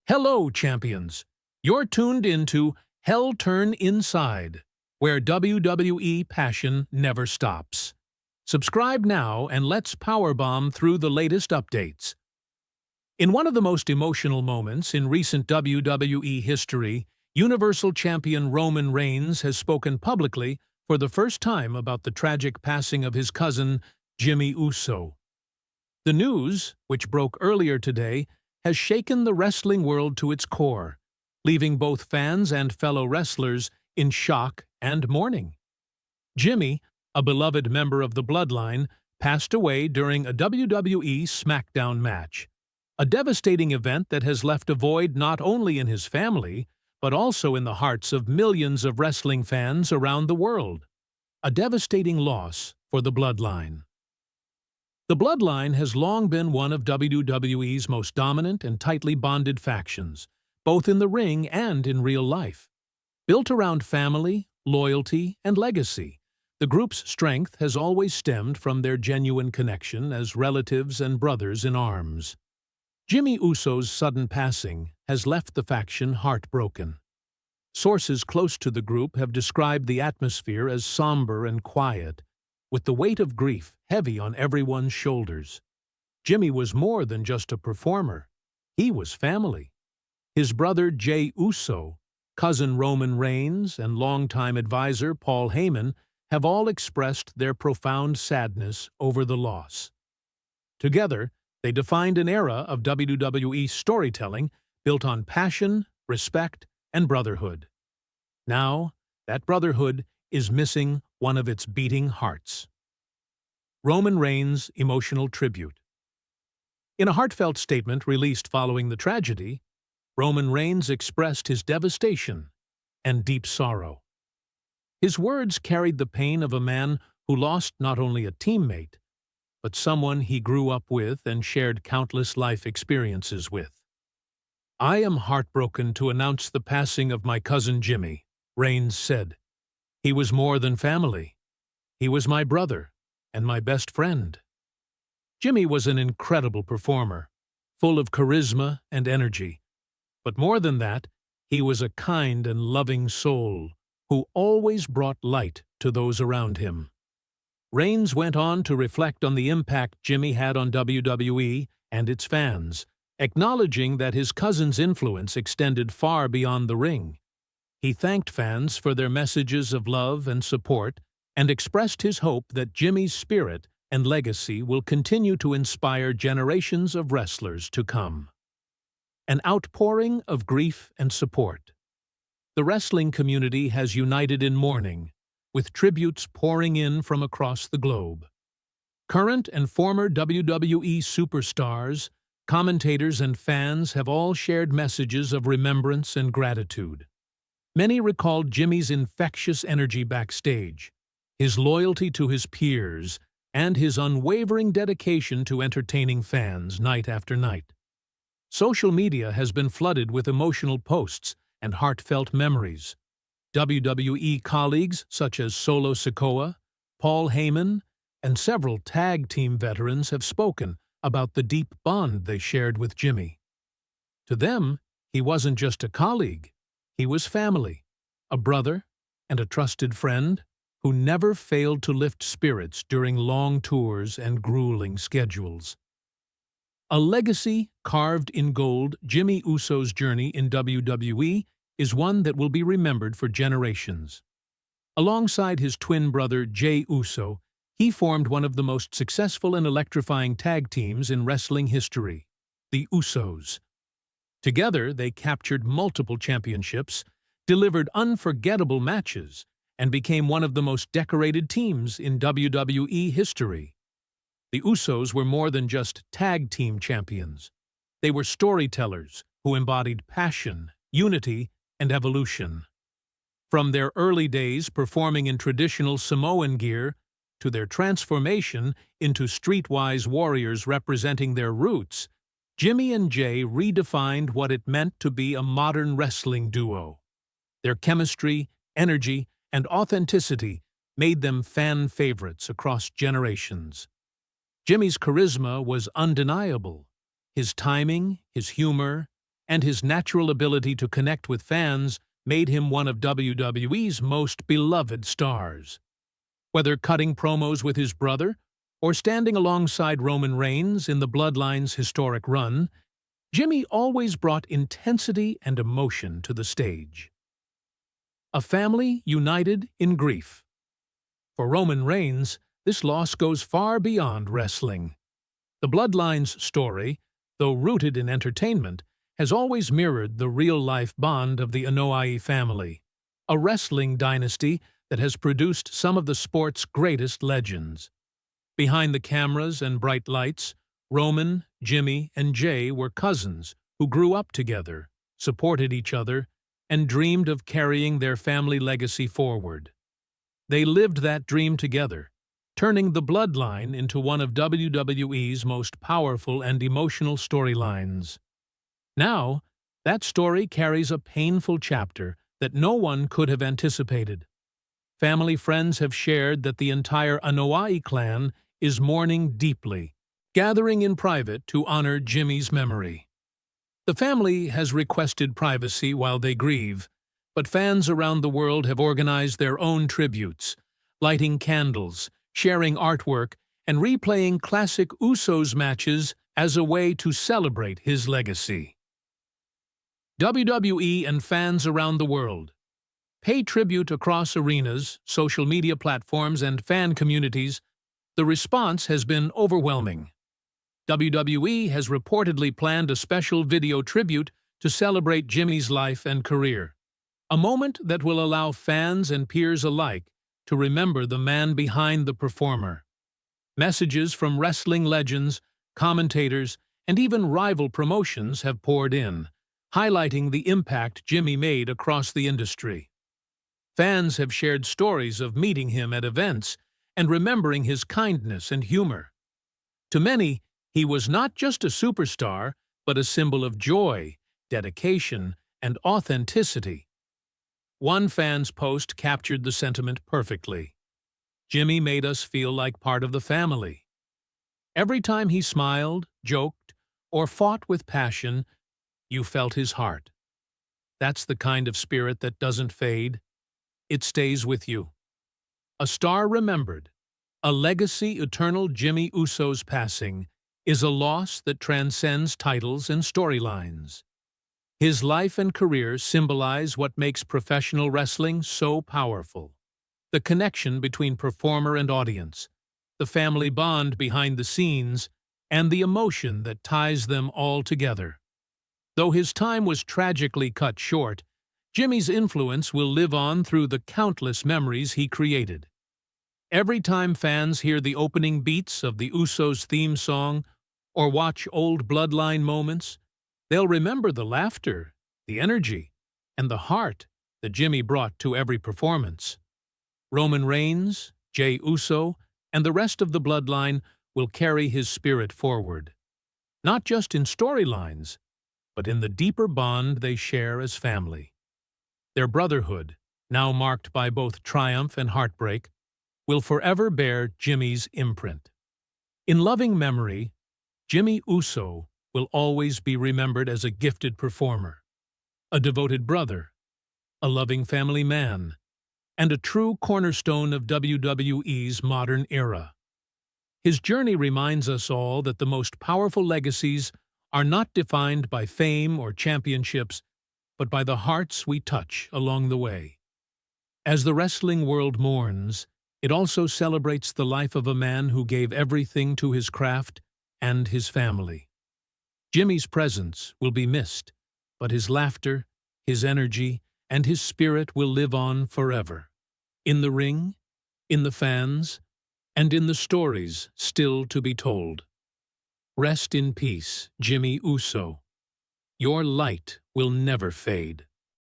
Hello, champions! You're tuned into Hell Turn Inside, where WWE passion never stops. Subscribe now and let's powerbomb through the latest updates. In one of the most emotional moments in recent WWE history, Universal Champion Roman Reigns has spoken publicly for the first time about the tragic passing of his cousin, Jimmy Uso. The news, which broke earlier today, has shaken the wrestling world to its core, leaving both fans and fellow wrestlers in shock and mourning. Jimmy, a beloved member of the Bloodline, passed away during a WWE SmackDown match, a devastating event that has left a void not only in his family, but also in the hearts of millions of wrestling fans around the world. A devastating loss for the Bloodline. The Bloodline has long been one of WWE's most dominant and tightly bonded factions, both in the ring and in real life. Built around family, loyalty, and legacy, the group's strength has always stemmed from their genuine connection as relatives and brothers in arms. Jimmy Uso's sudden passing has left the faction heartbroken. Sources close to the group have described the atmosphere as somber and quiet, with the weight of grief heavy on everyone's shoulders. Jimmy was more than just a performer. He was family. His brother Jey Uso, cousin Roman Reigns, and longtime advisor Paul Heyman have all expressed their profound sadness over the loss. Together, they defined an era of WWE storytelling built on passion, respect, and brotherhood. Now, that brotherhood is missing one of its beating hearts. Roman Reigns' emotional tribute. In a heartfelt statement released following the tragedy, Roman Reigns expressed his devastation and deep sorrow. His words carried the pain of a man who lost not only a teammate, but someone he grew up with and shared countless life experiences with. "I am heartbroken to announce the passing of my cousin Jimmy," Reigns said. "He was more than family. He was my brother and my best friend." Jimmy was an incredible performer, full of charisma and energy. But more than that, he was a kind and loving soul who always brought light to those around him. Reigns went on to reflect on the impact Jimmy had on WWE and its fans, acknowledging that his cousin's influence extended far beyond the ring. He thanked fans for their messages of love and support and expressed his hope that Jimmy's spirit and legacy will continue to inspire generations of wrestlers to come. An outpouring of grief and support. The wrestling community has united in mourning, with tributes pouring in from across the globe. Current and former WWE superstars, commentators, and fans have all shared messages of remembrance and gratitude. Many recalled Jimmy's infectious energy backstage, his loyalty to his peers, and his unwavering dedication to entertaining fans night after night. Social media has been flooded with emotional posts and heartfelt memories. WWE colleagues such as Solo Sikoa, Paul Heyman, and several tag team veterans have spoken about the deep bond they shared with Jimmy. To them, he wasn't just a colleague. He was family, a brother, and a trusted friend who never failed to lift spirits during long tours and grueling schedules. A legacy carved in gold, Jimmy Uso's journey in WWE is one that will be remembered for generations. Alongside his twin brother Jey Uso, he formed one of the most successful and electrifying tag teams in wrestling history, the Usos. Together, they captured multiple championships, delivered unforgettable matches, and became one of the most decorated teams in WWE history. The Usos were more than just tag team champions. They were storytellers who embodied passion, unity, and evolution. From their early days performing in traditional Samoan gear to their transformation into streetwise warriors representing their roots, Jimmy and Jey redefined what it meant to be a modern wrestling duo. Their chemistry, energy, and authenticity made them fan favorites across generations. Jimmy's charisma was undeniable. His timing, his humor, and his natural ability to connect with fans made him one of WWE's most beloved stars. Whether cutting promos with his brother or standing alongside Roman Reigns in the Bloodline's historic run, Jimmy always brought intensity and emotion to the stage. A family united in grief. For Roman Reigns, this loss goes far beyond wrestling. The Bloodline's story, though rooted in entertainment, has always mirrored the real-life bond of the Anoa'i family, a wrestling dynasty that has produced some of the sport's greatest legends. Behind the cameras and bright lights, Roman, Jimmy, and Jay were cousins who grew up together, supported each other, and dreamed of carrying their family legacy forward. They lived that dream together, turning the Bloodline into one of WWE's most powerful and emotional storylines. Now, that story carries a painful chapter that no one could have anticipated. Family friends have shared that the entire Anoa'i clan is mourning deeply, gathering in private to honor Jimmy's memory. The family has requested privacy while they grieve, but fans around the world have organized their own tributes, lighting candles, sharing artwork, and replaying classic Usos matches as a way to celebrate his legacy. WWE and fans around the world pay tribute across arenas, social media platforms, and fan communities. The response has been overwhelming. WWE has reportedly planned a special video tribute to celebrate Jimmy's life and career, a moment that will allow fans and peers alike to remember the man behind the performer. Messages from wrestling legends, commentators, and even rival promotions have poured in, highlighting the impact Jimmy made across the industry. Fans have shared stories of meeting him at events and remembering his kindness and humor. To many, he was not just a superstar, but a symbol of joy, dedication, and authenticity. One fan's post captured the sentiment perfectly. Jimmy made us feel like part of the family. Every time he smiled, joked, or fought with passion, you felt his heart. That's the kind of spirit that doesn't fade. It stays with you. A star remembered, a legacy eternal. Jimmy Uso's passing is a loss that transcends titles and storylines. His life and career symbolize what makes professional wrestling so powerful: the connection between performer and audience, the family bond behind the scenes, and the emotion that ties them all together. Though his time was tragically cut short, Jimmy's influence will live on through the countless memories he created. Every time fans hear the opening beats of the Usos theme song or watch old Bloodline moments, they'll remember the laughter, the energy, and the heart that Jimmy brought to every performance. Roman Reigns, Jey Uso, and the rest of the Bloodline will carry his spirit forward, not just in storylines, but in the deeper bond they share as family. Their brotherhood, now marked by both triumph and heartbreak, will forever bear Jimmy's imprint. In loving memory, Jimmy Uso will always be remembered as a gifted performer, a devoted brother, a loving family man, and a true cornerstone of WWE's modern era. His journey reminds us all that the most powerful legacies are not defined by fame or championships, but by the hearts we touch along the way. As the wrestling world mourns, it also celebrates the life of a man who gave everything to his craft and his family. Jimmy's presence will be missed, but his laughter, his energy, and his spirit will live on forever. In the ring, in the fans, and in the stories still to be told. Rest in peace, Jimmy Uso. Your light will never fade.